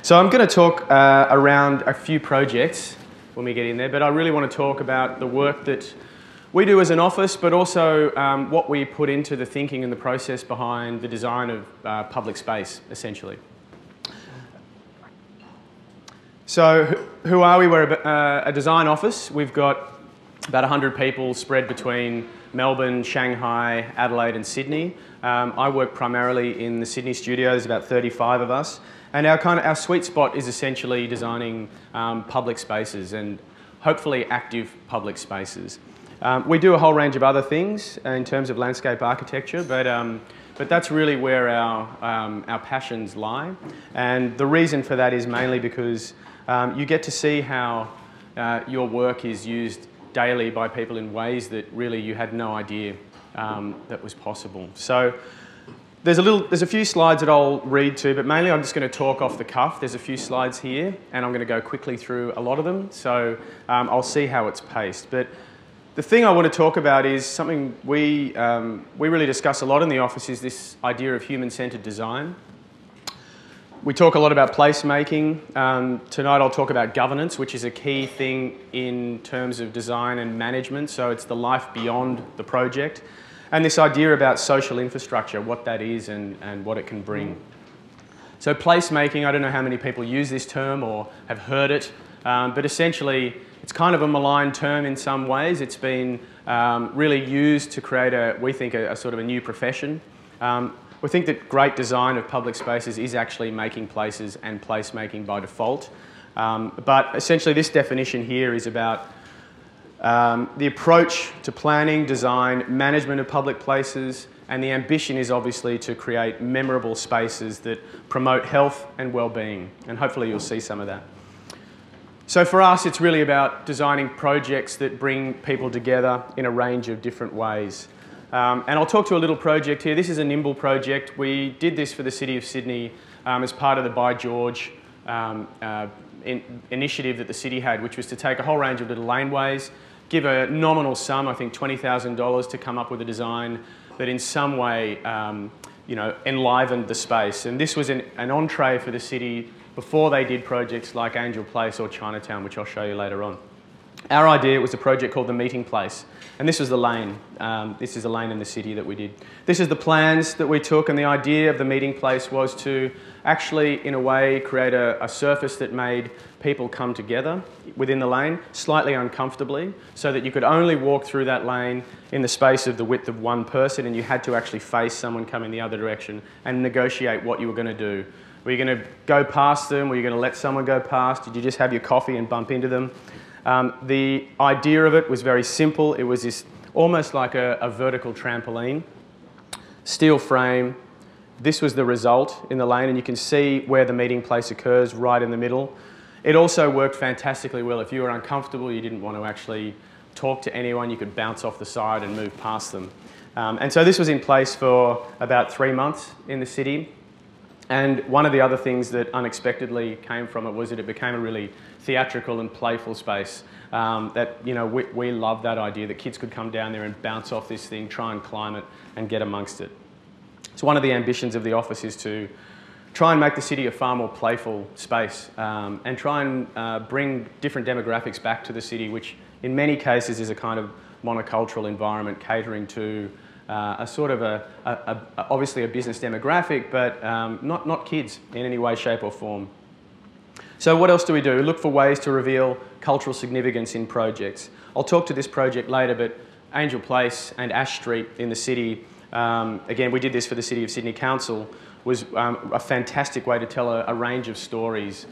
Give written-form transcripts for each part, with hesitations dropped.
So I'm going to talk around a few projects when we get in there, but I really want to talk about the work that we do as an office, but also what we put into the thinking and the process behind the design of public space, essentially. So who are we? We're a design office. We've got about 100 people spread between Melbourne, Shanghai, Adelaide and Sydney. I work primarily in the Sydney studio. There's about 35 of us. And our sweet spot is essentially designing public spaces and hopefully active public spaces. We do a whole range of other things in terms of landscape architecture, but that's really where our passions lie. And the reason for that is mainly because you get to see how your work is used daily by people in ways that really you had no idea that was possible. So there's a few slides that I'll read to, but mainly I'm just going to talk off the cuff. There's a few slides here, and I'm going to go quickly through a lot of them, so I'll see how it's paced. But the thing I want to talk about is something we really discuss a lot in the office, is this idea of human-centred design. We talk a lot about placemaking. Tonight I'll talk about governance, which is a key thing in terms of design and management, so it's the life beyond the project. And this idea about social infrastructure, what that is and what it can bring. So placemaking, I don't know how many people use this term or have heard it, but essentially it's kind of a maligned term in some ways. It's been really used to create we think, a sort of a new profession. We think that great design of public spaces is actually making places and placemaking by default. But essentially this definition here is about the approach to planning, design, management of public places, and the ambition is obviously to create memorable spaces that promote health and well-being, and hopefully you'll see some of that. So for us, it's really about designing projects that bring people together in a range of different ways. And I'll talk to a little project here. This is a Nimble project. We did this for the City of Sydney as part of the By George initiative that the city had, which was to take a whole range of little laneways, give a nominal sum, I think $20,000, to come up with a design that in some way enlivened the space. And this was an entree for the city before they did projects like Angel Place or Chinatown, which I'll show you later on. Our idea was a project called the Meeting Place, and this was the lane. This is a lane in the city that we did. This is the plans that we took, and the idea of the Meeting Place was to actually, in a way, create a surface that made people come together within the lane, slightly uncomfortably, so that you could only walk through that lane in the space of the width of one person, and you had to actually face someone coming the other direction and negotiate what you were going to do. Were you going to go past them? Were you going to let someone go past? Did you just have your coffee and bump into them? The idea of it was very simple. It was this almost like a vertical trampoline, steel frame. This was the result in the lane, and you can see where the meeting place occurs right in the middle. It also worked fantastically well. If you were uncomfortable, you didn't want to actually talk to anyone, you could bounce off the side and move past them. And so this was in place for about 3 months in the city. And one of the other things that unexpectedly came from it was that it became a really theatrical and playful space. We love that idea that kids could come down there and bounce off this thing, try and climb it and get amongst it. So one of the ambitions of the office is to try and make the city a far more playful space and try and bring different demographics back to the city, which in many cases is a kind of monocultural environment catering to a sort of obviously a business demographic, but not kids in any way, shape or form. So what else do we do? We look for ways to reveal cultural significance in projects. I'll talk to this project later, but Angel Place and Ash Street in the city, again, we did this for the City of Sydney Council, was a fantastic way to tell a range of stories,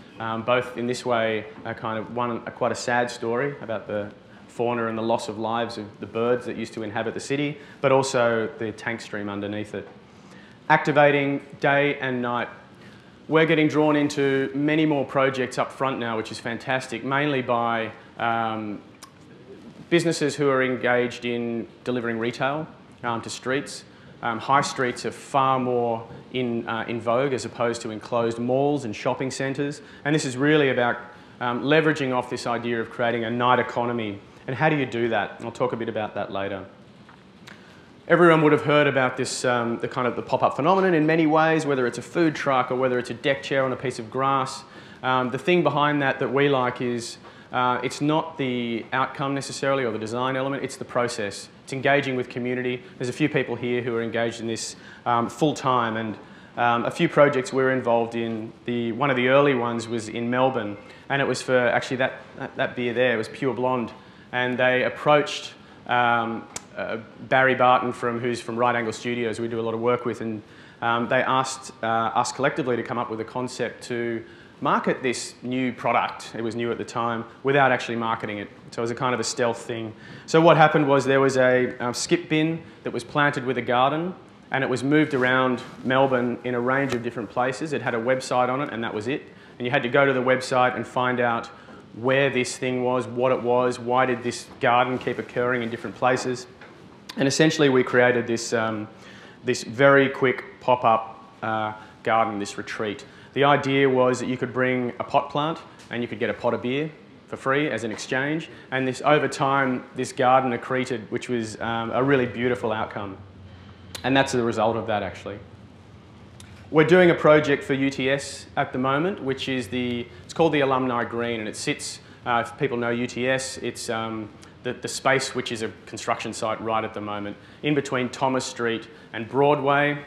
both in this way, quite a sad story about the fauna and the loss of lives of the birds that used to inhabit the city, but also the tank stream underneath it. Activating day and night. We're getting drawn into many more projects up front now, which is fantastic, mainly by businesses who are engaged in delivering retail to streets. High streets are far more in vogue as opposed to enclosed malls and shopping centres. And this is really about leveraging off this idea of creating a night economy. And how do you do that? And I'll talk a bit about that later. Everyone would have heard about this, the kind of the pop-up phenomenon in many ways, whether it's a food truck or whether it's a deck chair on a piece of grass. The thing behind that we like is it's not the outcome necessarily or the design element, it's the process. It's engaging with community. There's a few people here who are engaged in this full-time, and a few projects we're involved in. One of the early ones was in Melbourne, and it was for actually that beer there, it was Pure Blonde, and they approached Barry Barton, who's from Right Angle Studios, we do a lot of work with, and they asked us collectively to come up with a concept to market this new product, it was new at the time, without actually marketing it. So it was a kind of a stealth thing. So what happened was there was a skip bin that was planted with a garden, and it was moved around Melbourne in a range of different places. It had a website on it, and that was it. And you had to go to the website and find out where this thing was, what it was, why did this garden keep occurring in different places. And essentially we created this, this very quick pop-up garden, this retreat. The idea was that you could bring a pot plant and you could get a pot of beer for free as an exchange. And this, over time, this garden accreted, which was a really beautiful outcome. And that's the result of that, actually. We're doing a project for UTS at the moment, which is it's called the Alumni Green, and it sits, if people know UTS, it's the space which is a construction site right at the moment. In between Thomas Street and Broadway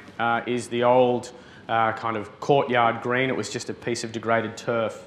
is the old kind of courtyard green. It was just a piece of degraded turf.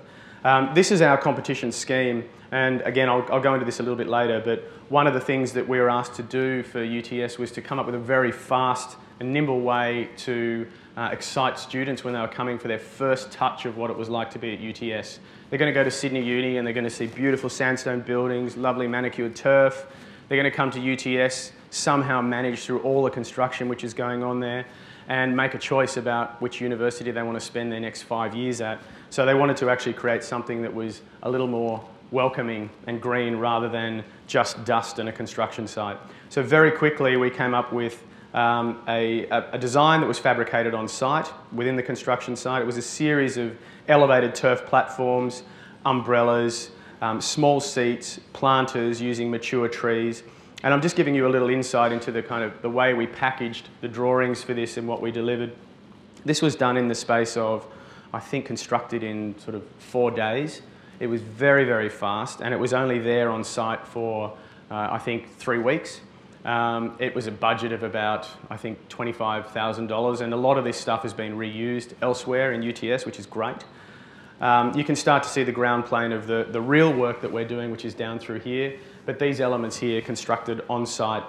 This is our competition scheme, and again, I'll go into this a little bit later, but one of the things that we were asked to do for UTS was to come up with a very fast and nimble way to excite students when they were coming for their first touch of what it was like to be at UTS. They're going to go to Sydney Uni and they're going to see beautiful sandstone buildings, lovely manicured turf. They're going to come to UTS, somehow manage through all the construction which is going on there, and make a choice about which university they want to spend their next 5 years at. So they wanted to actually create something that was a little more welcoming and green rather than just dust and a construction site. So very quickly we came up with a design that was fabricated on site within the construction site. It was a series of elevated turf platforms, umbrellas, small seats, planters using mature trees. And I'm just giving you a little insight into the kind of the way we packaged the drawings for this and what we delivered. This was done in the space of, I think, constructed in sort of 4 days. It was very, very fast, and it was only there on site for, I think, 3 weeks. It was a budget of about, I think, $25,000, and a lot of this stuff has been reused elsewhere in UTS, which is great. You can start to see the ground plane of the real work that we're doing, which is down through here, but these elements here constructed on site.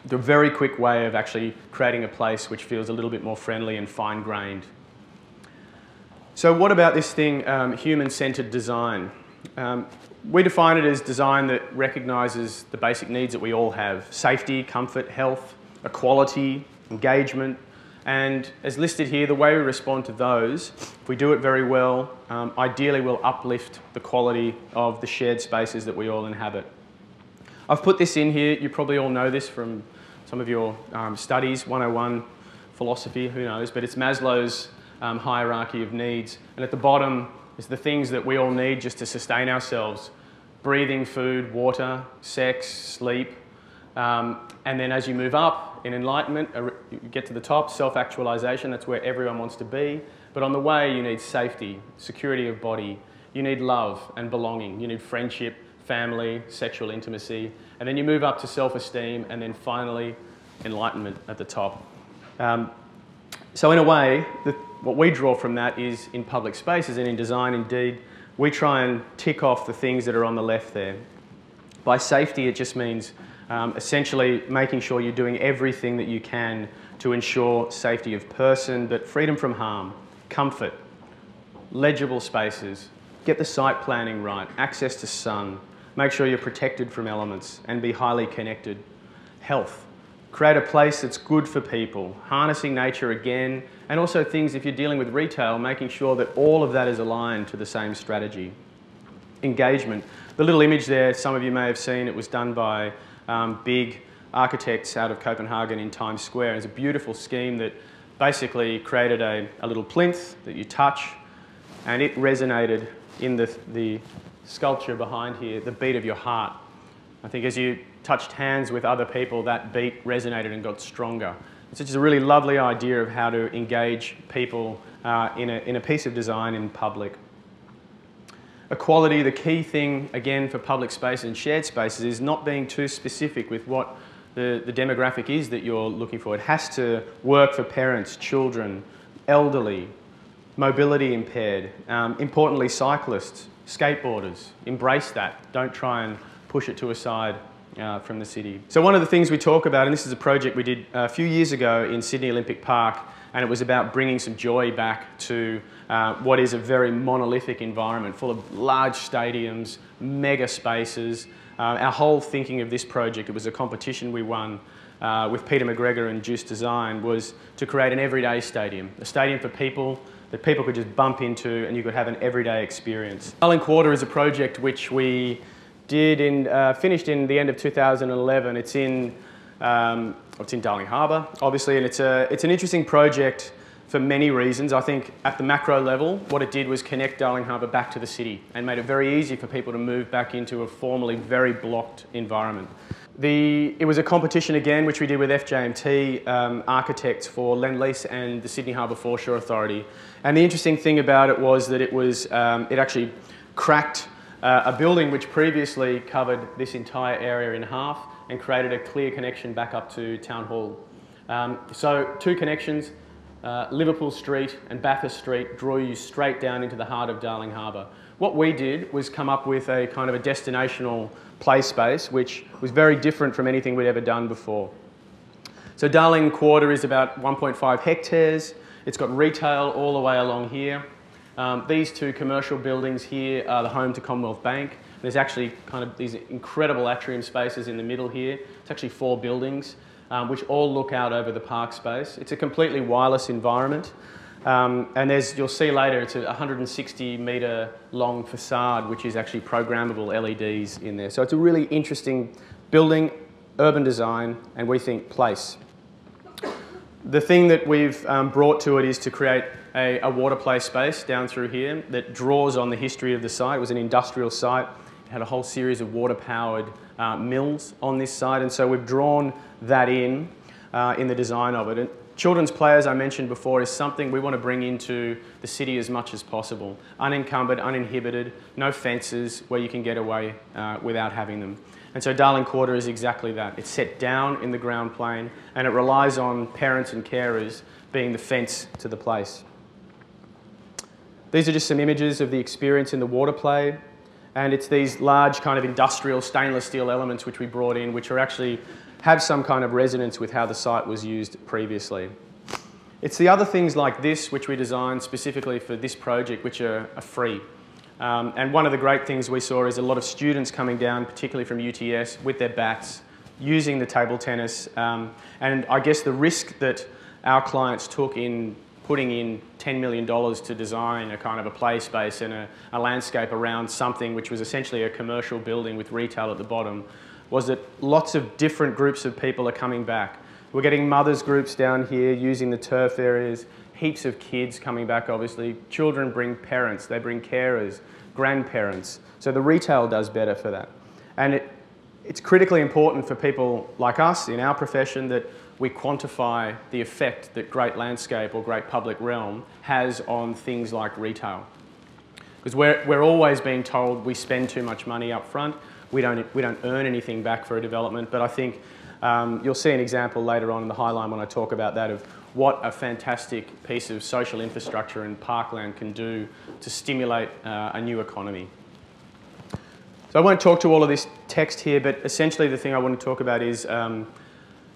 The very quick way of actually creating a place which feels a little bit more friendly and fine-grained. So what about this thing, human-centered design? We define it as design that recognises the basic needs that we all have: safety, comfort, health, equality, engagement, and as listed here, the way we respond to those, if we do it very well, ideally we'll uplift the quality of the shared spaces that we all inhabit. I've put this in here, you probably all know this from some of your studies, 101 philosophy, who knows, but it's Maslow's hierarchy of needs, and at the bottom is the things that we all need just to sustain ourselves: breathing, food, water, sex, sleep. And then as you move up in enlightenment, you get to the top, self-actualization, that's where everyone wants to be. But on the way, you need safety, security of body, you need love and belonging, you need friendship, family, sexual intimacy, and then you move up to self-esteem, and then finally, enlightenment at the top. So in a way, what we draw from that is in public spaces and in design indeed, we try and tick off the things that are on the left there. By safety, it just means essentially making sure you're doing everything that you can to ensure safety of person, but freedom from harm, comfort, legible spaces, get the site planning right, access to sun, make sure you're protected from elements and be highly connected. Health, create a place that's good for people, harnessing nature again, and also things, if you're dealing with retail, making sure that all of that is aligned to the same strategy. Engagement. The little image there, some of you may have seen, it was done by big architects out of Copenhagen in Times Square. It's a beautiful scheme that basically created a little plinth that you touch, and it resonated in the sculpture behind here, the beat of your heart. I think as you touched hands with other people, that beat resonated and got stronger. It's just a really lovely idea of how to engage people in a piece of design in public. Equality, the key thing, again, for public spaces and shared spaces is not being too specific with what the demographic is that you're looking for. It has to work for parents, children, elderly, mobility impaired, importantly cyclists, skateboarders. Embrace that. Don't try and push it to a side from the city. So one of the things we talk about, and this is a project we did a few years ago in Sydney Olympic Park, and it was about bringing some joy back to what is a very monolithic environment full of large stadiums, mega spaces. Our whole thinking of this project, it was a competition we won with Peter McGregor and Juice Design, was to create an everyday stadium, a stadium for people that people could just bump into and you could have an everyday experience. Darling Quarter is a project which we did finished in the end of 2011. It's in Darling Harbour, obviously, and it's an interesting project for many reasons. I think at the macro level, what it did was connect Darling Harbour back to the city and made it very easy for people to move back into a formerly very blocked environment. It was a competition again, which we did with FJMT architects for Lend-Lease and the Sydney Harbour Foreshore Authority. And the interesting thing about it was that it actually cracked a building which previously covered this entire area in half and created a clear connection back up to Town Hall. So two connections, Liverpool Street and Bathurst Street, draw you straight down into the heart of Darling Harbour. What we did was come up with a kind of a destinational play space which was very different from anything we'd ever done before. So Darling Quarter is about 1.5 hectares. It's got retail all the way along here. These two commercial buildings here are the home to Commonwealth Bank. There's actually kind of these incredible atrium spaces in the middle here. It's actually 4 buildings, which all look out over the park space. It's a completely wireless environment. And you'll see later, it's a 160-metre long facade, which is actually programmable LEDs in there. So it's a really interesting building, urban design, and we think place. The thing that we've brought to it is to create a water play space down through here that draws on the history of the site. It was an industrial site. It had a whole series of water-powered mills on this site, and so we've drawn that in the design of it. And children's play, as I mentioned before, is something we want to bring into the city as much as possible. Unencumbered, uninhibited, no fences where you can get away without having them. And so Darling Quarter is exactly that. It's set down in the ground plane and it relies on parents and carers being the fence to the place. These are just some images of the experience in the water play, and it's these large kind of industrial stainless steel elements which we brought in, which are actually have some kind of resonance with how the site was used previously. It's the other things like this which we designed specifically for this project which are free. And one of the great things we saw is a lot of students coming down, particularly from UTS, with their bats, using the table tennis. And I guess the risk that our clients took in putting in $10 million to design a kind of a play space and a landscape around something which was essentially a commercial building with retail at the bottom was that lots of different groups of people are coming back. We're getting mothers groups down here using the turf areas, heaps of kids coming back obviously. Children bring parents, they bring carers, grandparents. So the retail does better for that. And it's critically important for people like us in our profession that we quantify the effect that great landscape or great public realm has on things like retail. Because we're always being told we spend too much money up front, we don't earn anything back for a development, but I think you'll see an example later on in the Highline when I talk about that of what a fantastic piece of social infrastructure and parkland can do to stimulate a new economy. So I won't talk to all of this text here, but essentially the thing I want to talk about is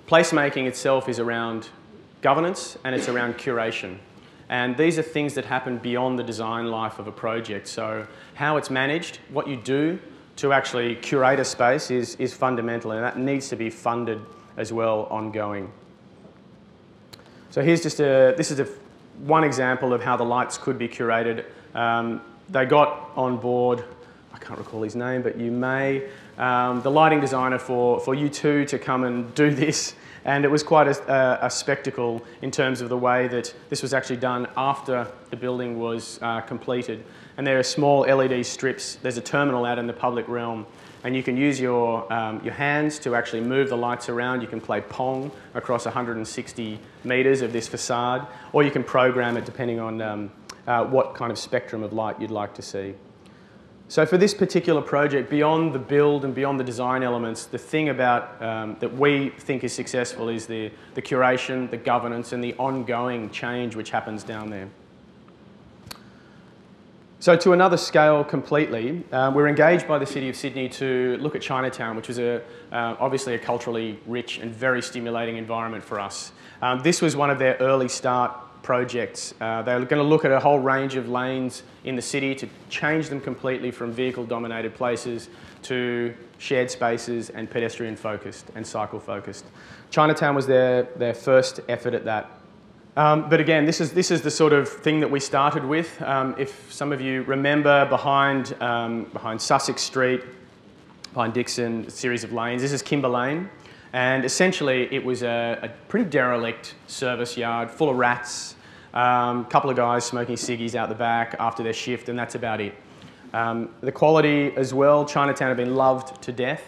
placemaking itself is around governance and it's around curation. And these are things that happen beyond the design life of a project. So how it's managed, what you do to actually curate a space is fundamental, and that needs to be funded as well ongoing. So here's just one example of how the lights could be curated. They got on board, I can't recall his name, but you may, the lighting designer for U2 to come and do this. And it was quite a spectacle in terms of the way that this was actually done after the building was completed. And there are small LED strips. There's a terminal out in the public realm. and you can use your hands to actually move the lights around. You can play Pong across 160 metres of this facade, or you can program it depending on what kind of spectrum of light you'd like to see. So for this particular project, beyond the build and beyond the design elements, the thing about that we think is successful is the curation, the governance, and the ongoing change which happens down there. So to another scale completely, we're engaged by the City of Sydney to look at Chinatown, which was obviously a culturally rich and very stimulating environment for us. This was one of their early start projects. They were going to look at a whole range of lanes in the city to change them completely from vehicle-dominated places to shared spaces and pedestrian-focused and cycle-focused. Chinatown was their first effort at that. But again, this is the sort of thing that we started with. If some of you remember behind Sussex Street, behind Dixon, a series of lanes, this is Kimber Lane. And essentially, it was a pretty derelict service yard full of rats, a couple of guys smoking ciggies out the back after their shift, and that's about it. The quality as well, Chinatown had been loved to death.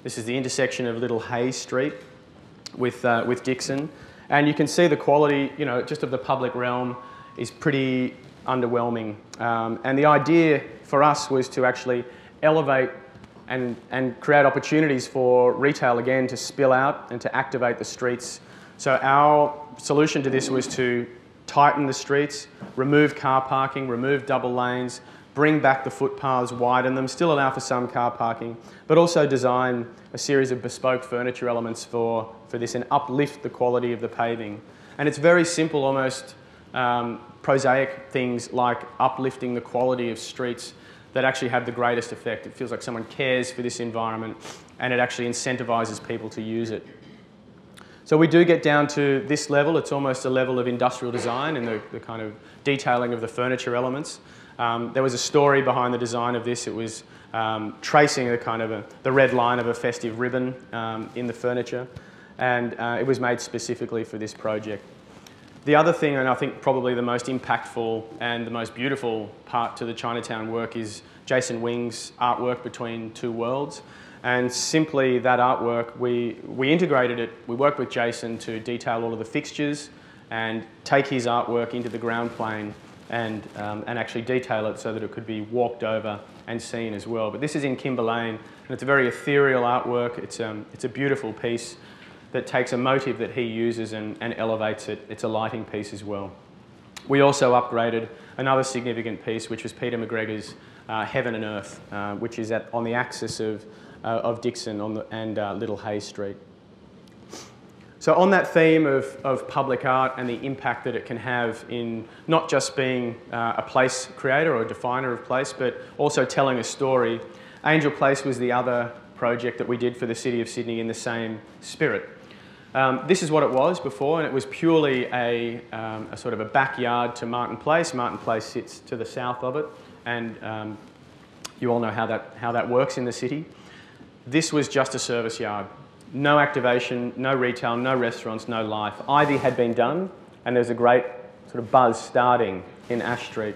This is the intersection of Little Hay Street with Dixon. And you can see the quality, you know, just of the public realm is pretty underwhelming. And the idea for us was to actually elevate and create opportunities for retail again to spill out and to activate the streets. So our solution to this was to tighten the streets, remove car parking, remove double lanes, bring back the footpaths, widen them, still allow for some car parking, but also design a series of bespoke furniture elements for this and uplift the quality of the paving. And it's very simple, almost prosaic things like uplifting the quality of streets that actually have the greatest effect. It feels like someone cares for this environment and it actually incentivises people to use it. So we do get down to this level. It's almost a level of industrial design and the kind of detailing of the furniture elements. There was a story behind the design of this. It was tracing the kind of the red line of a festive ribbon in the furniture, and it was made specifically for this project. The other thing, and I think probably the most impactful and the most beautiful part to the Chinatown work, is Jason Wing's artwork Between Two Worlds. And simply that artwork, we integrated it. We worked with Jason to detail all of the fixtures and take his artwork into the ground plane and actually detail it so that it could be walked over and seen as well. But this is in Kimber Lane, and it's a very ethereal artwork. It's a beautiful piece that takes a motive that he uses and elevates it. It's a lighting piece as well. We also upgraded another significant piece, which was Peter McGregor's Heaven and Earth, which is on the axis of Dixon and Little Hay Street. So on that theme of public art and the impact that it can have in not just being a place creator or a definer of place, but also telling a story, Angel Place was the other project that we did for the City of Sydney in the same spirit. This is what it was before, and it was purely a sort of a backyard to Martin Place. Martin Place sits to the south of it, and you all know how that works in the city. This was just a service yard. No activation, no retail, no restaurants, no life. Ivy had been done, and there's a great sort of buzz starting in Ash Street.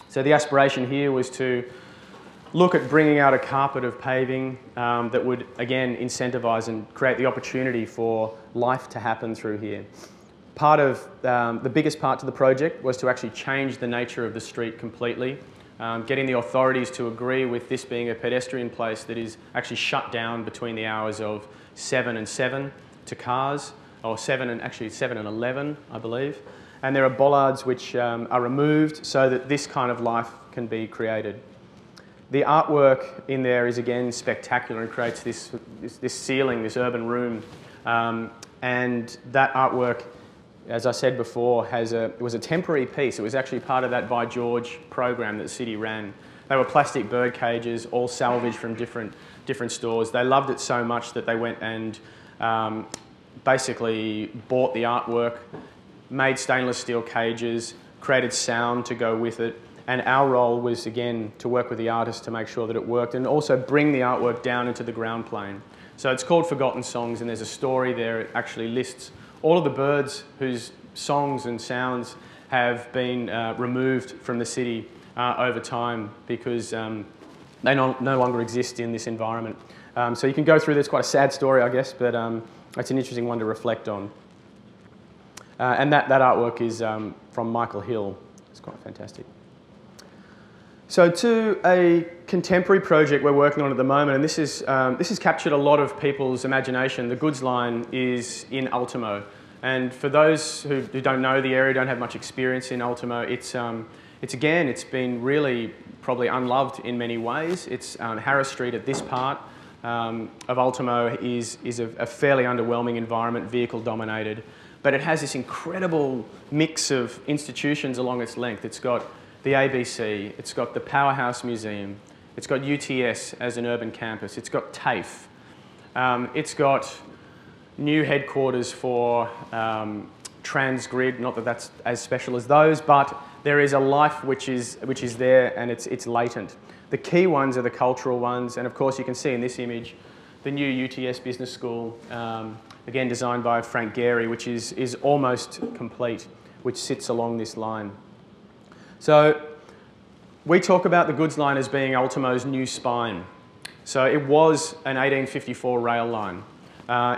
So the aspiration here was to look at bringing out a carpet of paving that would, again, incentivise and create the opportunity for life to happen through here. Part of the biggest part to the project was to actually change the nature of the street completely, getting the authorities to agree with this being a pedestrian place that is actually shut down between the hours of 7 and 7 to cars, or 7 and 11, I believe. And there are bollards which are removed so that this kind of life can be created. The artwork in there is again spectacular and creates this ceiling, this urban room. And that artwork, as I said before, it was a temporary piece. It was actually part of that By George program that the city ran. They were plastic bird cages, all salvaged from different stores. They loved it so much that they went and basically bought the artwork, made stainless steel cages, created sound to go with it. And our role was, again, to work with the artist to make sure that it worked and also bring the artwork down into the ground plane. So it's called Forgotten Songs, and there's a story there. It actually lists all of the birds whose songs and sounds have been removed from the city over time because they no longer exist in this environment. So you can go through this, quite a sad story, I guess, but it's an interesting one to reflect on. And that artwork is from Michael Hill. It's quite fantastic. So to a contemporary project we're working on at the moment, and this has captured a lot of people's imagination. The goods line is in Ultimo. And for those who don't know the area, don't have much experience in Ultimo, it's been really probably unloved in many ways. It's Harris Street at this part of Ultimo is a fairly underwhelming environment, vehicle dominated, but it has this incredible mix of institutions along its length. It's got the ABC, it's got the Powerhouse Museum, it's got UTS as an urban campus, it's got TAFE, it's got new headquarters for Transgrid, not that that's as special as those, but there is a life which is there, and it's latent. The key ones are the cultural ones, and of course you can see in this image the new UTS Business School, again designed by Frank Gehry, which is almost complete, which sits along this line. So we talk about the goods line as being Ultimo's new spine. So it was an 1854 rail line.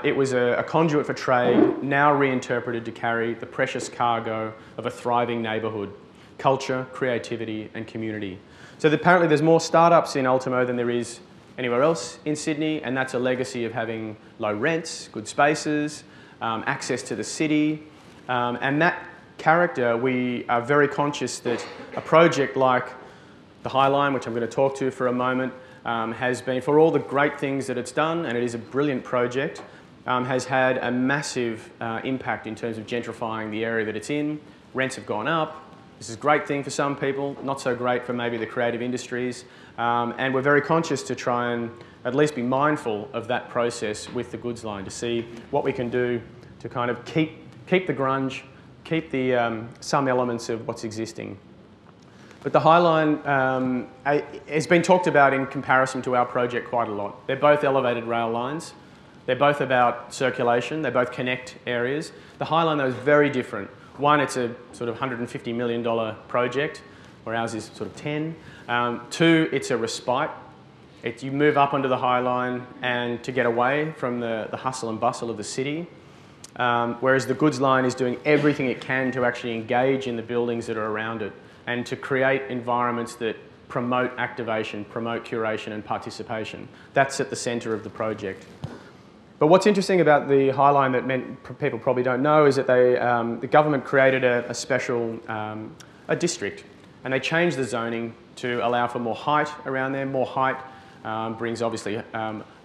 It was a conduit for trade, now reinterpreted to carry the precious cargo of a thriving neighbourhood, culture, creativity and community. So apparently there's more startups in Ultimo than there is anywhere else in Sydney, and that's a legacy of having low rents, good spaces, access to the city, and that character, we are very conscious that a project like the High Line, which I'm going to talk to for a moment, has been, for all the great things that it's done, and it is a brilliant project, has had a massive impact in terms of gentrifying the area that it's in. Rents have gone up. This is a great thing for some people, not so great for maybe the creative industries, and we're very conscious to try and at least be mindful of that process with the goods line to see what we can do to kind of keep the grunge, keep the, some elements of what's existing. But the High Line has been talked about in comparison to our project quite a lot. They're both elevated rail lines. They're both about circulation. They both connect areas. The High Line, though, is very different. One, it's a sort of $150 million project, where ours is sort of 10. Two, it's a respite. You move up onto the High Line and to get away from the hustle and bustle of the city. Whereas the goods line is doing everything it can to actually engage in the buildings that are around it and to create environments that promote activation, promote curation and participation. That's at the centre of the project. But what's interesting about the High Line that people probably don't know is that the government created a special district, and they changed the zoning to allow for more height around there. More height brings obviously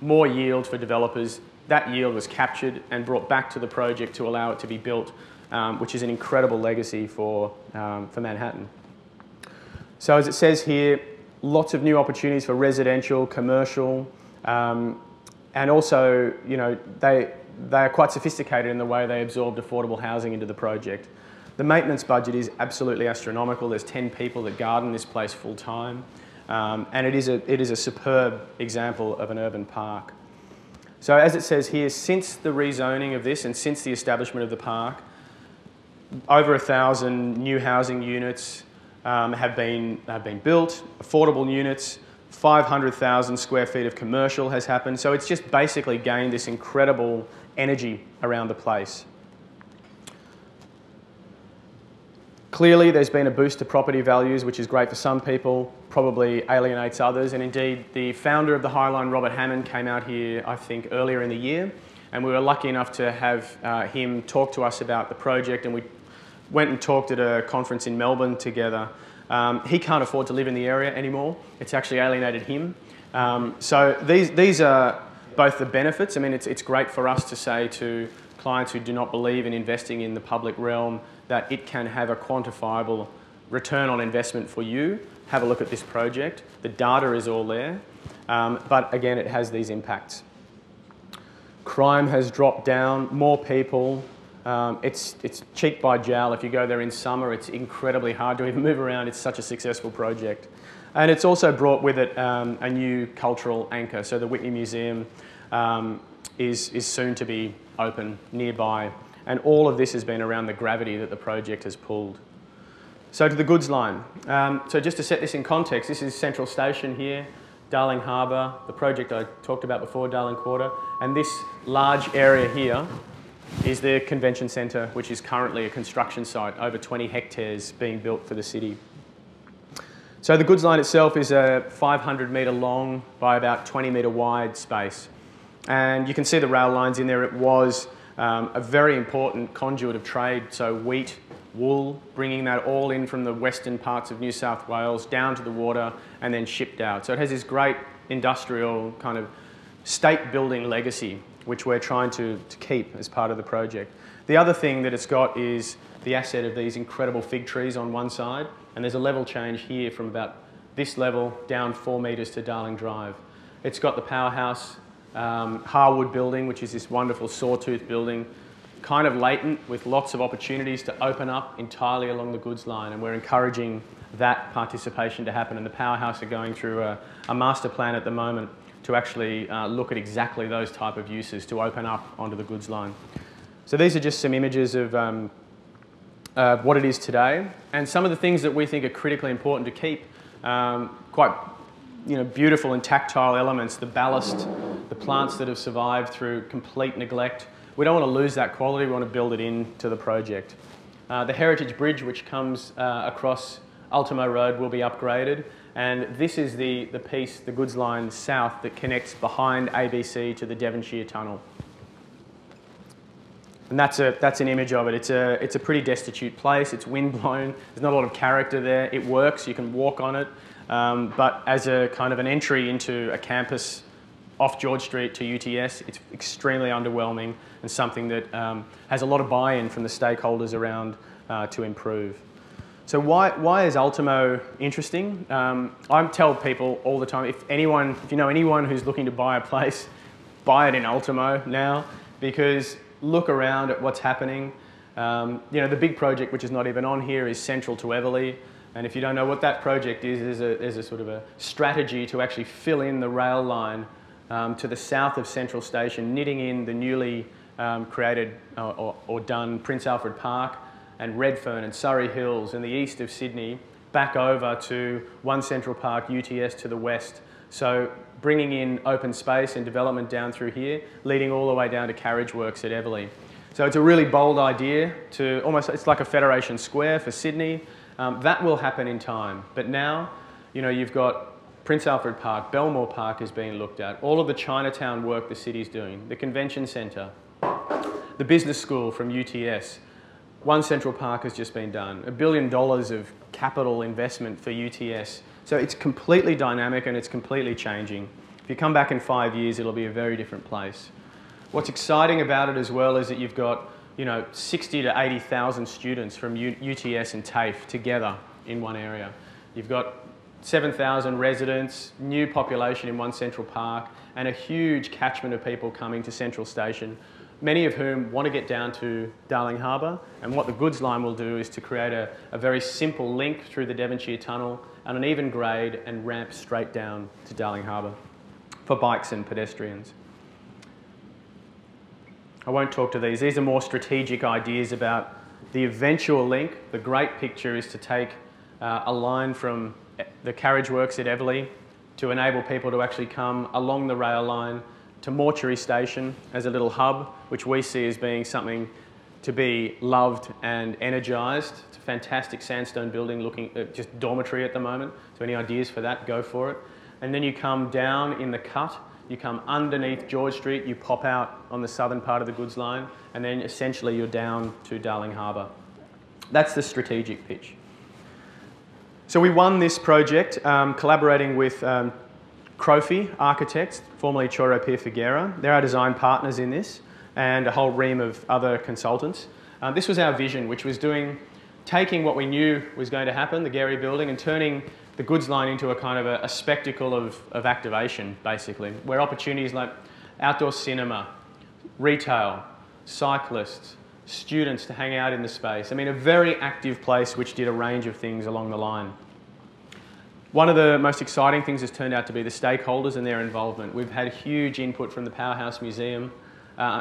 more yield for developers. That yield was captured and brought back to the project to allow it to be built, which is an incredible legacy for Manhattan. So as it says here, lots of new opportunities for residential, commercial, and also, you know, they are quite sophisticated in the way they absorbed affordable housing into the project. The maintenance budget is absolutely astronomical. There's 10 people that garden this place full time, and it is a superb example of an urban park. So as it says here, since the rezoning of this and since the establishment of the park, over 1,000 new housing units have been built, affordable units, 500,000 square feet of commercial has happened. So it's just basically gained this incredible energy around the place. Clearly, there's been a boost to property values, which is great for some people, probably alienates others. And indeed, the founder of the High Line, Robert Hammond, came out here, I think, earlier in the year. And we were lucky enough to have him talk to us about the project. And we went and talked at a conference in Melbourne together. He can't afford to live in the area anymore. It's actually alienated him. So these are both the benefits. I mean, it's great for us to say to clients who do not believe in investing in the public realm that it can have a quantifiable return on investment for you. Have a look at this project. The data is all there. But again, it has these impacts. Crime has dropped down, more people. It's cheek by jowl. If you go there in summer, it's incredibly hard to even move around. It's such a successful project. And it's also brought with it a new cultural anchor. So the Whitney Museum is soon to be open nearby. And all of this has been around the gravity that the project has pulled. So to the goods line. So just to set this in context, this is Central Station here, Darling Harbour, the project I talked about before, Darling Quarter, and this large area here is the convention centre, which is currently a construction site, over 20 hectares being built for the city. So the goods line itself is a 500 metre long by about 20 metre wide space. And you can see the rail lines in there. It was a very important conduit of trade, so wheat, wool, bringing that all in from the western parts of New South Wales down to the water and then shipped out. So it has this great industrial kind of state building legacy, which we're trying to keep as part of the project. The other thing that it's got is the asset of these incredible fig trees on one side, and there's a level change here from about this level down 4 metres to Darling Drive. It's got the powerhouse Harwood building, which is this wonderful sawtooth building, kind of latent with lots of opportunities to open up entirely along the goods line, and we're encouraging that participation to happen, and the powerhouse are going through a master plan at the moment to actually look at exactly those type of uses to open up onto the goods line. So these are just some images of what it is today, and some of the things that we think are critically important to keep. Quite beautiful and tactile elements, the ballast, the plants that have survived through complete neglect. We don't want to lose that quality, we want to build it into the project. The Heritage Bridge, which comes across Ultimo Road, will be upgraded, and this is the piece, the goods line south, that connects behind ABC to the Devonshire Tunnel. And that's an image of it. It's a pretty destitute place, it's windblown, there's not a lot of character there. It works, you can walk on it, but as a kind of an entry into a campus off George Street to UTS, it's extremely underwhelming and something that has a lot of buy-in from the stakeholders around to improve. So why is Ultimo interesting? I tell people all the time, if you know anyone who's looking to buy a place, buy it in Ultimo now, because look around at what's happening. The big project, which is not even on here, is central to Everleigh. And if you don't know what that project is, there's a sort of a strategy to actually fill in the rail line to the south of Central Station, knitting in the newly created or done Prince Alfred Park and Redfern and Surrey Hills and the east of Sydney back over to One Central Park, UTS to the west. So bringing in open space and development down through here, leading all the way down to carriage works at Everleigh. So it's a really bold idea to it's like a Federation Square for Sydney. That will happen in time. But now, you've got Prince Alfred Park, Belmore Park is being looked at, all of the Chinatown work the city's doing, the convention centre, the business school from UTS. One Central Park has just been done, $1 billion of capital investment for UTS. So it's completely dynamic and it's completely changing. If you come back in 5 years, it'll be a very different place. What's exciting about it as well is that you've got 60 to 80,000 students from UTS and TAFE together in one area. You've got 7,000 residents, new population in One Central Park, and a huge catchment of people coming to Central Station, many of whom want to get down to Darling Harbour. And what the goods line will do is to create a very simple link through the Devonshire Tunnel and an even grade and ramp straight down to Darling Harbour for bikes and pedestrians. I won't talk to these. These are more strategic ideas about the eventual link. The great picture is to take a line from the carriage works at Everleigh to enable people to actually come along the rail line to Mortuary Station as a little hub, which we see as being something to be loved and energised. It's a fantastic sandstone building looking just dormitory at the moment. So any ideas for that, go for it. And then you come down in the cut, you come underneath George Street, you pop out on the southern part of the goods line, and then essentially you're down to Darling Harbour. That's the strategic pitch. So we won this project collaborating with Crofi Architects, formerly Choro Pia Figuera. They're our design partners in this, and a whole ream of other consultants. This was our vision, which was taking what we knew was going to happen, the Gehry building, and turning the goods line into a kind of a spectacle of activation, basically, where opportunities like outdoor cinema, retail, cyclists, students to hang out in the space. I mean, a very active place which did a range of things along the line. One of the most exciting things has turned out to be the stakeholders and their involvement. We've had huge input from the Powerhouse Museum,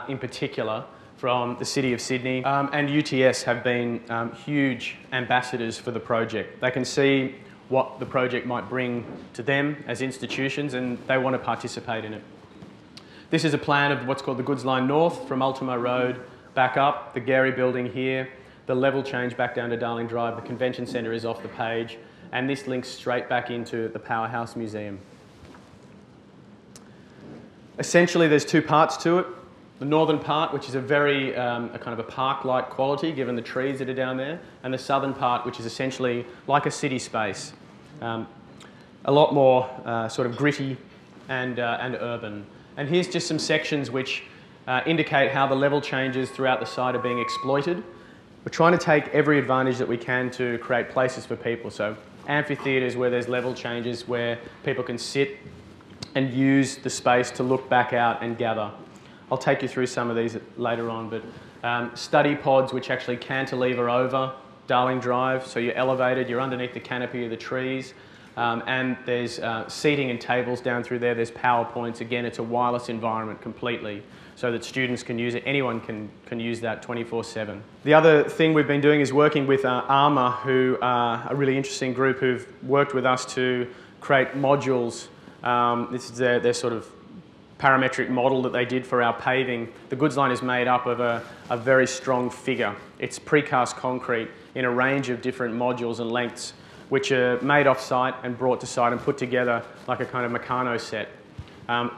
in particular, from the City of Sydney, and UTS have been huge ambassadors for the project. They can see what the project might bring to them as institutions, and they want to participate in it. This is a plan of what's called the Goods Line North from Ultimo Road back up, the Gary building here, the level change back down to Darling Drive, the convention centre is off the page, and this links straight back into the Powerhouse Museum. Essentially, there's two parts to it. The northern part, which is a very a kind of a park-like quality given the trees that are down there, and the southern part, which is essentially like a city space. A lot more sort of gritty and urban. And here's just some sections which indicate how the level changes throughout the site are being exploited. We're trying to take every advantage that we can to create places for people. So amphitheatres where there's level changes, where people can sit and use the space to look back out and gather. I'll take you through some of these later on, but study pods which actually cantilever over Darling Drive, so you're elevated, you're underneath the canopy of the trees, and there's seating and tables down through there, there's PowerPoints. Again, it's a wireless environment completely, so that students can use it, anyone can use that 24/7. The other thing we've been doing is working with Armour, who are a really interesting group who've worked with us to create modules. This is their sort of parametric model that they did for our paving. The goods line is made up of a very strong figure. It's precast concrete in a range of different modules and lengths, which are made off-site and brought to site and put together like a kind of Meccano set.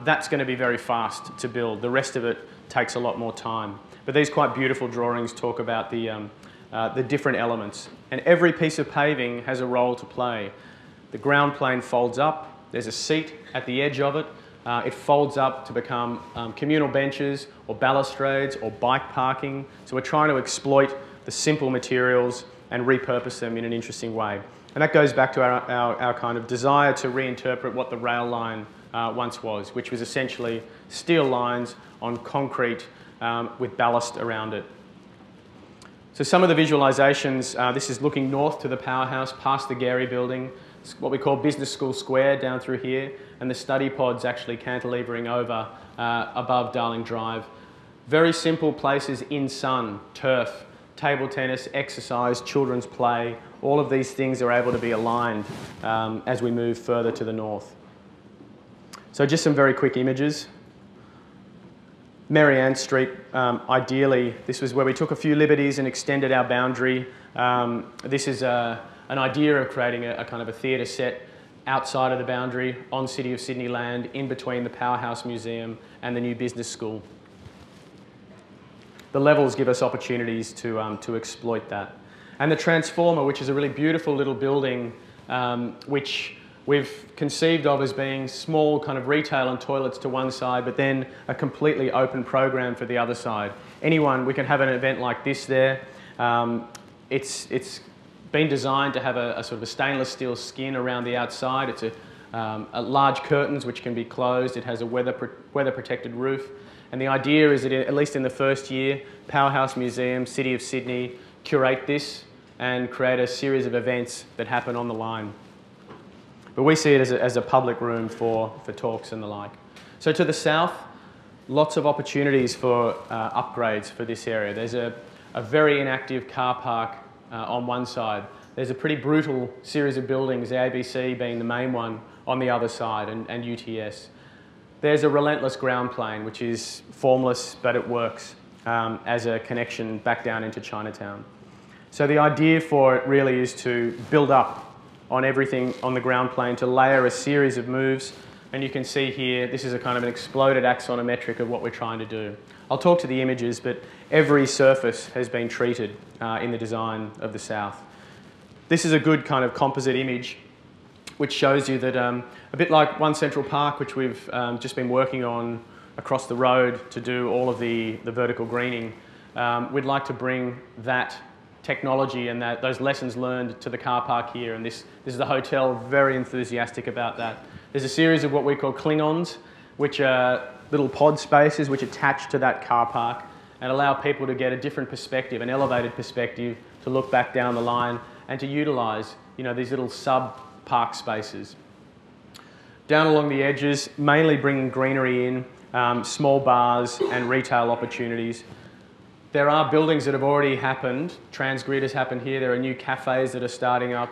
That's going to be very fast to build. The rest of it takes a lot more time. But these quite beautiful drawings talk about the different elements. And every piece of paving has a role to play. The ground plane folds up. There's a seat at the edge of it. It folds up to become communal benches or balustrades or bike parking. So we're trying to exploit the simple materials and repurpose them in an interesting way. And that goes back to our kind of desire to reinterpret what the rail line once was, which was essentially steel lines on concrete with ballast around it. So some of the visualizations, this is looking north to the Powerhouse, past the Gary building. It's what we call Business School Square down through here, and the study pods actually cantilevering over above Darling Drive. Very simple places in sun, turf, table tennis, exercise, children's play. All of these things are able to be aligned as we move further to the north. So just some very quick images. Mary Ann Street, ideally, this was where we took a few liberties and extended our boundary. This is an idea of creating a kind of a theatre set outside of the boundary on City of Sydney land, in between the Powerhouse Museum and the new business school. The levels give us opportunities to exploit that. And the Transformer, which is a really beautiful little building, which we've conceived of as being small kind of retail and toilets to one side, but then a completely open program for the other side. Anyone, we can have an event like this there. It's been designed to have a sort of a stainless steel skin around the outside. It's a large curtains which can be closed. It has a weather protected roof. And the idea is that, at least in the first year, Powerhouse Museum, City of Sydney, curate this and create a series of events that happen on the line. But we see it as a public room for talks and the like. So to the south, lots of opportunities for upgrades for this area. There's a very inactive car park on one side. There's a pretty brutal series of buildings, the ABC being the main one, on the other side, and UTS. There's a relentless ground plane, which is formless, but it works as a connection back down into Chinatown. So the idea for it really is to build up on everything on the ground plane, to layer a series of moves. And you can see here, this is a kind of an exploded axonometric of what we're trying to do. I'll talk to the images, but every surface has been treated in the design of the south. This is a good kind of composite image which shows you that a bit like One Central Park, which we've just been working on across the road to do all of the vertical greening, we'd like to bring that technology and those lessons learned to the car park here. And this is the hotel, very enthusiastic about that. There's a series of what we call Klingons, which are little pod spaces which attach to that car park and allow people to get a different perspective, an elevated perspective, to look back down the line and to utilise, you know, these little sub-park spaces. Down along the edges, mainly bringing greenery in, small bars and retail opportunities. There are buildings that have already happened. Transgrid has happened here. There are new cafes that are starting up.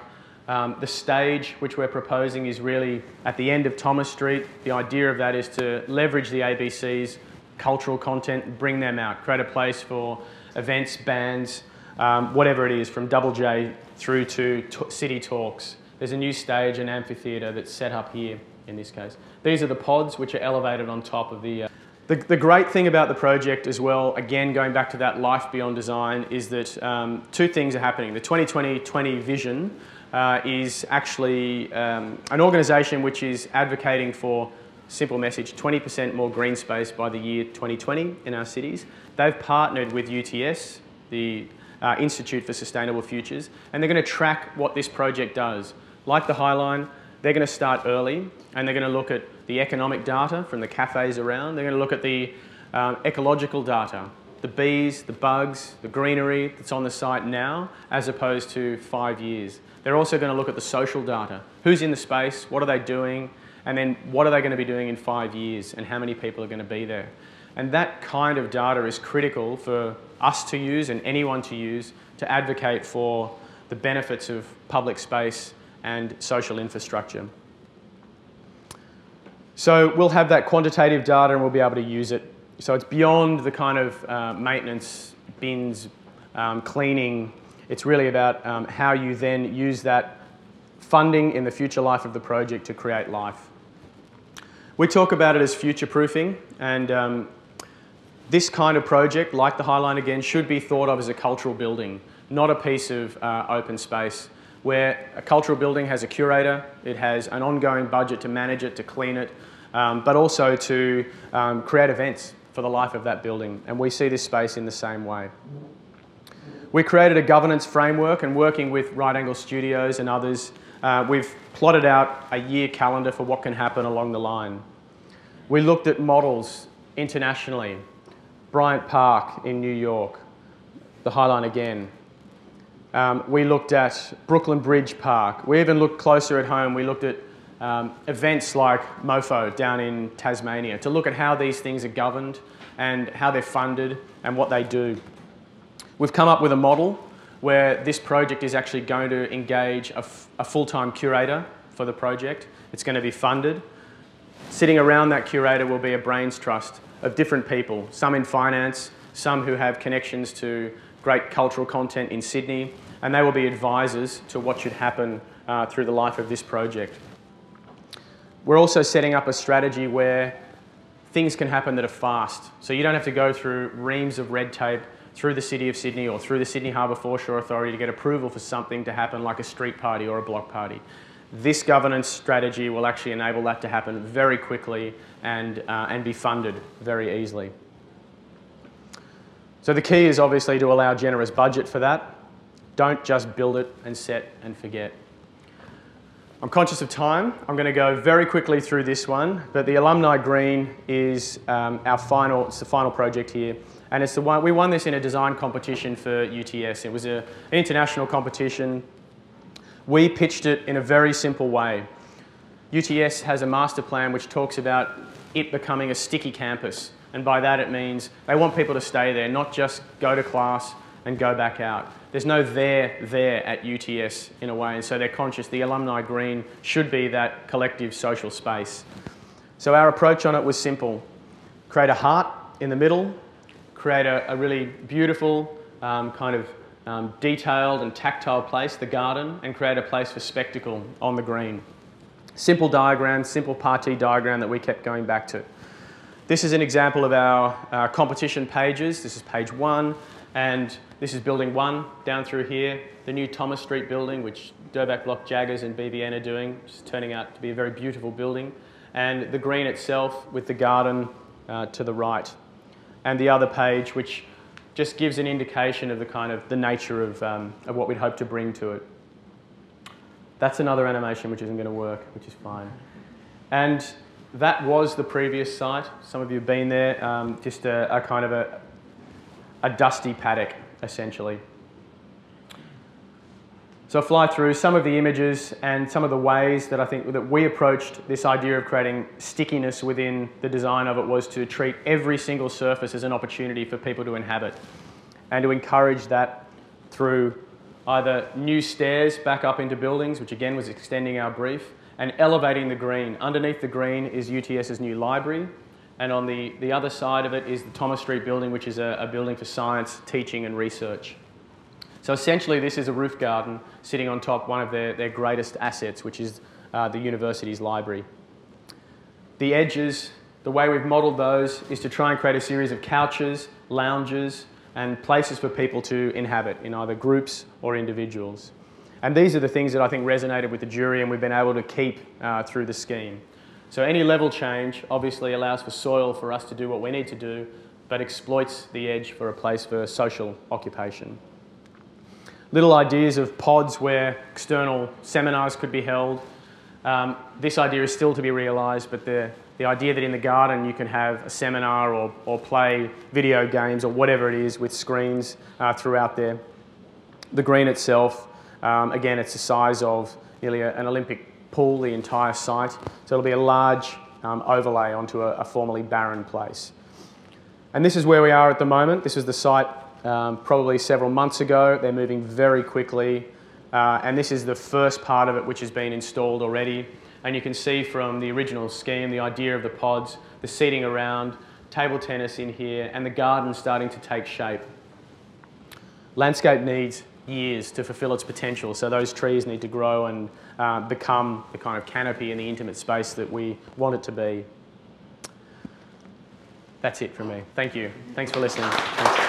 The stage which we're proposing is really at the end of Thomas Street. The idea of that is to leverage the ABC's cultural content and bring them out, create a place for events, bands, whatever it is, from Double J through to city talks. There's a new stage, an amphitheatre that's set up here in this case. These are the pods which are elevated on top of the... The great thing about the project as well, again going back to that life beyond design, is that two things are happening. The 2020 vision is actually an organisation which is advocating for, simple message, 20% more green space by the year 2020 in our cities. They've partnered with UTS, the Institute for Sustainable Futures, and they're going to track what this project does. Like the High Line, they're going to start early, and they're going to look at the economic data from the cafes around. They're going to look at the ecological data, the bees, the bugs, the greenery that's on the site now, as opposed to 5 years. They're also going to look at the social data. Who's in the space? What are they doing? And then what are they going to be doing in 5 years? And how many people are going to be there? And that kind of data is critical for us to use and anyone to use to advocate for the benefits of public space and social infrastructure. So we'll have that quantitative data and we'll be able to use it. So it's beyond the kind of maintenance, bins, cleaning. It's really about how you then use that funding in the future life of the project to create life. We talk about it as future-proofing, and this kind of project, like the High Line again, should be thought of as a cultural building, not a piece of open space, where a cultural building has a curator, it has an ongoing budget to manage it, to clean it, but also to create events for the life of that building. And we see this space in the same way. We created a governance framework, and working with Right Angle Studios and others, we've plotted out a year calendar for what can happen along the line. We looked at models internationally, Bryant Park in New York, the High Line again. We looked at Brooklyn Bridge Park. We even looked closer at home. We looked at events like MOFO down in Tasmania to look at how these things are governed and how they're funded and what they do. We've come up with a model where this project is actually going to engage a full-time curator for the project. It's going to be funded. Sitting around that curator will be a brains trust of different people, some in finance, some who have connections to great cultural content in Sydney, and they will be advisors to what should happen through the life of this project. We're also setting up a strategy where things can happen that are fast. So you don't have to go through reams of red tape through the City of Sydney or through the Sydney Harbour Foreshore Authority to get approval for something to happen like a street party or a block party. This governance strategy will actually enable that to happen very quickly and be funded very easily. So the key is obviously to allow generous budget for that. Don't just build it and set and forget. I'm conscious of time. I'm going to go very quickly through this one, but the Alumni Green is it's the final project here. And it's the one, we won this in a design competition for UTS. It was an international competition. We pitched it in a very simple way. UTS has a master plan which talks about it becoming a sticky campus. And by that it means they want people to stay there, not just go to class and go back out. There's no there at UTS in a way, and so they're conscious the Alumni Green should be that collective social space. So our approach on it was simple. Create a heart in the middle, create a really beautiful detailed and tactile place, the garden, and create a place for spectacle on the green. Simple diagram, simple party diagram that we kept going back to. This is an example of our competition pages. This is page 1, and this is building 1 down through here. The new Thomas Street building, which Durback Block Jaggers and BBN are doing, which is turning out to be a very beautiful building. And the green itself with the garden to the right. And the other page, which just gives an indication of the nature of what we'd hope to bring to it. That's another animation which isn't going to work, which is fine. And that was the previous site. Some of you have been there. Just a dusty paddock, essentially. So I'll fly through some of the images and some of the ways that I think that we approached this idea of creating stickiness within the design of it was to treat every single surface as an opportunity for people to inhabit and to encourage that through either new stairs back up into buildings, which again was extending our brief, and elevating the green. Underneath the green is UTS's new library, and on the other side of it is the Thomas Street building, which is a building for science, teaching and research. So essentially this is a roof garden sitting on top one of their greatest assets, which is the university's library. The edges, the way we've modelled those is to try and create a series of couches, lounges and places for people to inhabit in either groups or individuals. And these are the things that I think resonated with the jury and we've been able to keep through the scheme. So any level change obviously allows for soil for us to do what we need to do, but exploits the edge for a place for social occupation. Little ideas of pods where external seminars could be held. This idea is still to be realised, but the idea that in the garden you can have a seminar or play video games or whatever it is with screens throughout there. The green itself, again, it's the size of nearly an Olympic pool, the entire site. So it'll be a large overlay onto a formerly barren place. And this is where we are at the moment. This is the site probably several months ago. They're moving very quickly. And this is the first part of it which has been installed already. And you can see from the original scheme, the idea of the pods, the seating around, table tennis in here, and the garden starting to take shape. Landscape needs years to fulfill its potential, so those trees need to grow and become the kind of canopy and the intimate space that we want it to be. That's it from me. Thank you. Thanks for listening. Thanks.